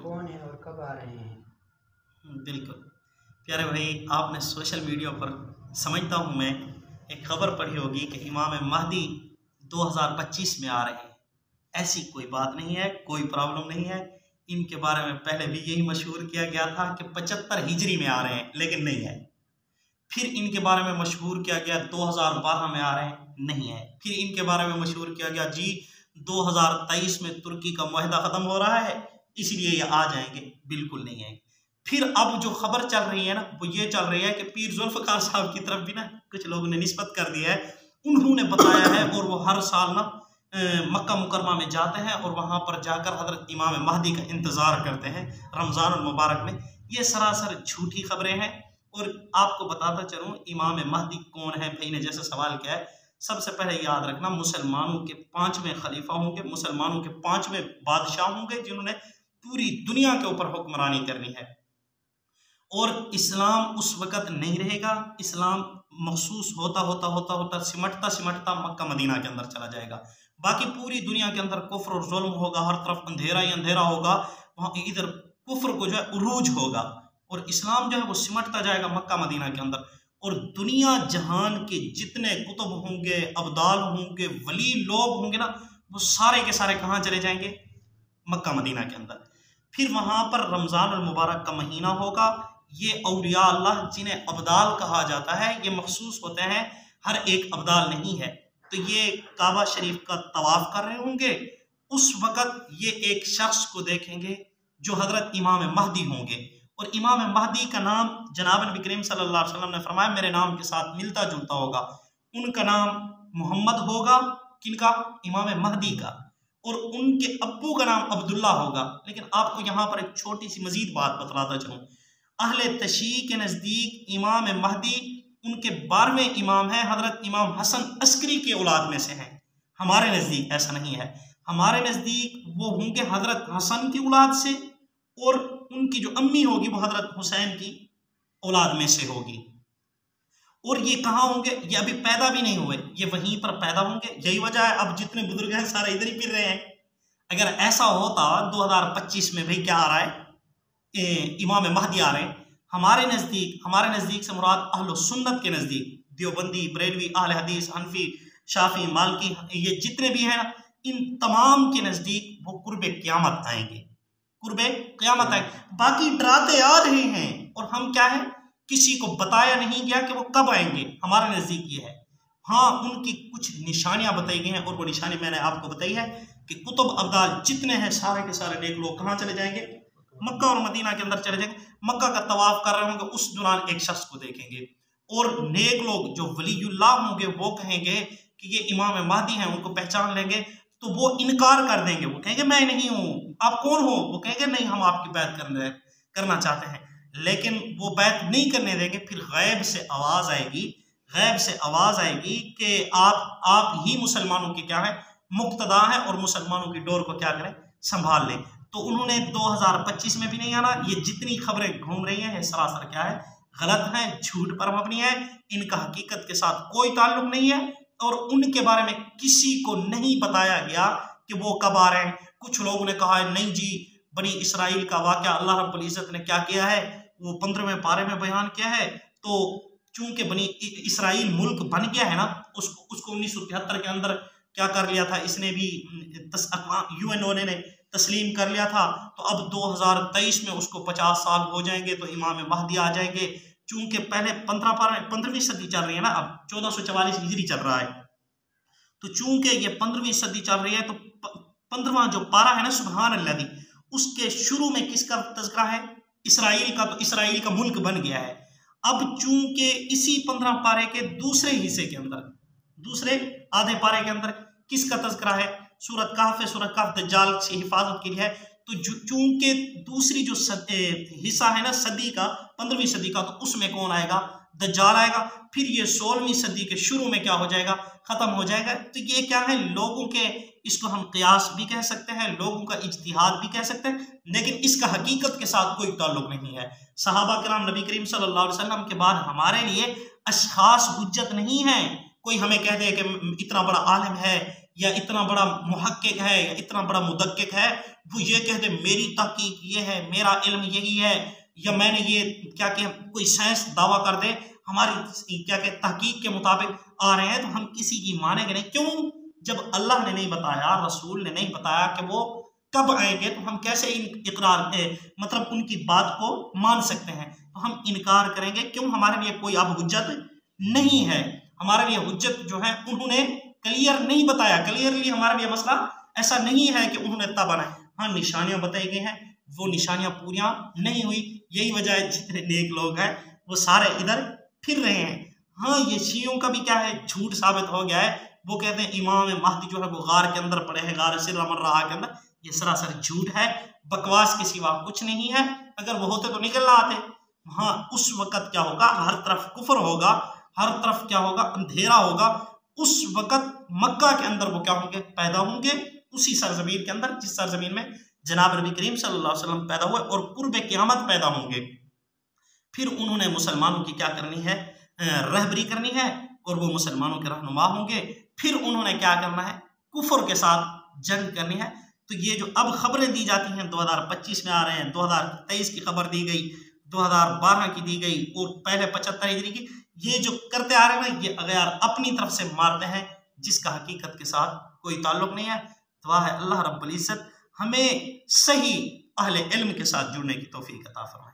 कौन है और कब आ रहे हैं? बिल्कुल प्यारे भाई, आपने सोशल मीडिया पर समझता हूँ मैं एक खबर पढ़ी होगी कि इमाम महदी 2025 में आ रहे हैं। ऐसी कोई बात नहीं है, कोई प्रॉब्लम नहीं है। इनके बारे में पहले भी यही मशहूर किया गया था कि 75 हिजरी में आ रहे हैं, लेकिन नहीं है। फिर इनके बारे में मशहूर किया गया 2012 में आ रहे हैं, नहीं है। फिर इनके बारे में मशहूर किया गया जी 2023 में तुर्की का मुआहदा ख़त्म हो रहा है, इसलिए ये आ जाएंगे, बिल्कुल नहीं आएंगे। फिर अब जो खबर चल रही है ना, वो ये चल रही है कि पीर जुल्फ़िकार साहब की तरफ भी ना कुछ लोगों ने निस्बत कर दिया है। उन्होंने बताया है और वो हर साल ना मक्का मुकरमा में जाते हैं और वहाँ पर जाकर हज़रत इमाम महदी का इंतज़ार करते हैं रमज़ानुल मुबारक में। ये सरासर झूठी खबरें हैं। और आपको बताता चलूँ इमाम महदी कौन है। भाई ने जैसे सवाल किया है, सबसे पहले याद रखना मुसलमानों के 5वें खलीफा होंगे, मुसलमानों के 5वें बादशाह होंगे जिन्होंने पूरी दुनिया के ऊपर हुक्मरानी करनी है। और इस्लाम उस वक़्त नहीं रहेगा, इस्लाम महसूस होता होता होता होता सिमटता सिमटता मक्का मदीना के अंदर चला जाएगा। बाकी पूरी दुनिया के अंदर कुफ्र और जुल्म होगा, हर तरफ अंधेरा ही अंधेरा होगा। वहाँ इधर कुफ्र को जो है उरूज होगा और इस्लाम जो है वो सिमटता जाएगा मक्का मदीना के अंदर। और दुनिया जहान के जितने कुतुब होंगे, अब्दाल होंगे, वली लोग होंगे ना, वो सारे के सारे कहाँ चले जाएंगे? मक्का मदीना के अंदर। फिर वहाँ पर रमज़ानुल मुबारक का महीना होगा। ये औलिया अल्लाह जिन्हें अब्दाल कहा जाता है, ये मखसूस होते हैं, हर एक अब्दाल नहीं है। तो ये काबा शरीफ का तवाफ़ कर रहे होंगे, उस वक़्त ये एक शख्स को देखेंगे जो हज़रत इमाम महदी होंगे। और इमाम महदी का नाम जनाब नबी करीम सल्लल्लाहु अलैहि वसल्लम ने फरमाया मेरे नाम के साथ मिलता जुलता होगा। उनका नाम मोहम्मद होगा, किनका? इमाम महदी का। और उनके अब्बू का नाम अब्दुल्ला होगा। लेकिन आपको यहाँ पर एक छोटी सी मजीद बात बतलाता चलूँ, अहले तशीह के नज़दीक इमाम महदी उनके 12वें इमाम हैं, हज़रत इमाम हसन अस्करी के औलाद में से हैं। हमारे नज़दीक ऐसा नहीं है। हमारे नज़दीक वो होंगे हज़रत हसन की औलाद से, और उनकी जो अम्मी होगी वो हज़रत हुसैन की औलाद में से होगी। और ये कहाँ होंगे? ये अभी पैदा भी नहीं हुए, ये वहीं पर पैदा होंगे। यही वजह है अब जितने बुजुर्ग हैं सारे इधर ही फिर रहे हैं। अगर ऐसा होता 2025 में भाई क्या आ रहा है, इमाम महदी आ रहे हैं, हमारे नज़दीक से मुराद अहले सुन्नत के नज़दीक देवबंदी, बरेलवी, अहले हदीस, हनफी, शाफी, मालकी, ये जितने भी हैं ना, इन तमाम के नज़दीक वो कुर्बे क़यामत आएंगे, कुर्बे क़यामत आएंगे। बाकी डराते आ रहे हैं और हम क्या है, किसी को बताया नहीं गया कि वो कब आएंगे। हमारे नज़दीक ये है। हाँ, उनकी कुछ निशानियां बताई गई हैं और वो निशानी मैंने आपको बताई है कि कुतुब अब्दाल जितने हैं सारे के सारे नेक लोग कहाँ चले जाएंगे? मक्का और मदीना के अंदर चले जाएंगे। मक्का का तवाफ कर रहे होंगे, उस दौरान एक शख्स को देखेंगे और नेक लोग जो वलीयुल्लाह होंगे वो कहेंगे कि ये इमाम महदी हैं, उनको पहचान लेंगे तो वो इनकार कर देंगे। वो कहेंगे मैं नहीं हूँ, आप कौन हो? वो कहेंगे नहीं, हम आपकी बैत करना चाहते हैं, लेकिन वो बैत नहीं करने देंगे। फिर गैब से आवाज़ आएगी कि आप ही मुसलमानों की क्या है, मुक्तदा है, और मुसलमानों की डोर को क्या करें, संभाल लें। तो उन्होंने 2025 में भी नहीं आना। ये जितनी खबरें घूम रही हैं ये सरासर क्या है, गलत हैं, झूठ पर मबनी है, इनका हकीकत के साथ कोई ताल्लुक नहीं है और उनके बारे में किसी को नहीं बताया गया कि वो कब आ रहे हैं। कुछ लोगों ने कहा है नहीं जी, बनी इसराइल का वाक़या अल्लाह रब्बुल इज़्ज़त ने क्या किया है, वो 15वें पारे में बयान किया है। तो चूंकि बनी इसराइल मुल्क बन गया है ना, उसको 1973 के अंदर क्या कर लिया था, इसने भी यूएनओ ने तस्लीम कर लिया था। तो अब 2023 में उसको 50 साल हो जाएंगे तो इमाम महदी आ जाएंगे। चूंकि पहले 15वीं सदी चल रही है ना, अब 1444 हिजरी चल रहा है, तो चूंकि ये 15वीं सदी चल रही है तो 15वां जो पारा है ना, सुभान अल्लाह, उसके शुरू में किसका तज़किरा है? इसराइल का। तो इसराइल का मुल्क बन गया है। अब चूंकि इसी 15 पारे के दूसरे हिस्से के अंदर, दूसरे आधे पारे के अंदर किसका तज़किरा है? सूरत कहफ दज्जाल से हिफाजत के लिए है। तो चूंकि दूसरी जो हिस्सा है ना सदी का, 15वीं सदी का, तो उसमें कौन आएगा? दज्जाल आएगा। फिर ये 16वीं सदी के शुरू में क्या हो जाएगा? ख़त्म हो जाएगा। तो ये क्या है, लोगों के, इसको हम क़यास भी कह सकते हैं, लोगों का इज्तिहाद भी कह सकते हैं, लेकिन इसका हकीकत के साथ कोई ताल्लुक नहीं है। सहाबा किराम नबी करीम सल्लल्लाहु अलैहि वसल्लम के बाद हमारे लिए अशखास हुज्जत नहीं है। कोई हमें कह दे कि इतना बड़ा आलिम है या इतना बड़ा मुहक्किक है या इतना बड़ा मुदक्किक है, वो ये कहते मेरी तहकीक ये है, मेरा इल्म यही है, या मैंने ये क्या कि कोई साइंस दावा कर दे हमारी क्या कि तहकीक के मुताबिक आ रहे हैं, तो हम किसी की मानेंगे नहीं। क्यों? जब अल्लाह ने नहीं बताया, रसूल ने नहीं बताया कि वो कब आएंगे, तो हम कैसे इकरार मतलब उनकी बात को मान सकते हैं? तो हम इनकार करेंगे। क्यों? हमारे लिए कोई अब हुज्जत नहीं है। हमारे लिए हुज्जत जो है उन्होंने क्लियर नहीं बताया। क्लियरली हमारे लिए मसला ऐसा नहीं है कि उन्होंने तब बनाए। हाँ, निशानियां बताई गई हैं, वो निशानियां पूरियां नहीं हुई। यही वजह है जितने नेक लोग हैं वो सारे इधर फिर रहे हैं। हाँ, ये शियों का भी क्या है, झूठ साबित हो गया है। वो कहते हैं इमाम महदी जो है वो गार के अंदर पड़े हैं, गार सिर अमर रहा के अंदर। ये सरासर झूठ है, बकवास के सिवा कुछ नहीं है। अगर वो होते तो निकल ना आते। हाँ, उस वक्त क्या होगा, हर तरफ कुफर होगा, हर तरफ क्या होगा, अंधेरा होगा। उस वक्त मक्का के अंदर वो क्या होंगे, पैदा होंगे, उसी सरजमीन के अंदर जिस सरजमीन में जनाब नबी करीम सल्लल्लाहु अलैहि वसल्लम पैदा हुए, और कुर्ब क़यामत पैदा होंगे। फिर उन्होंने मुसलमानों की क्या करनी है, रहबरी करनी है, और वो मुसलमानों के रहनुमा होंगे। फिर उन्होंने क्या करना है, कुफर के साथ जंग करनी है। तो ये जो अब खबरें दी जाती हैं 2025 में आ रहे हैं, 2023 की खबर दी गई, 2012 की दी गई, और पहले 75 हिजरी की, ये जो करते आ रहे हैं ना, ये अगयार अपनी तरफ से मारते हैं, जिसका हकीकत के साथ कोई ताल्लुक नहीं है। दुआ है अल्लाह रब्बुल इज्जत हमें सही अहले इल्म के साथ जुड़ने की तौफीक अता फरमाए।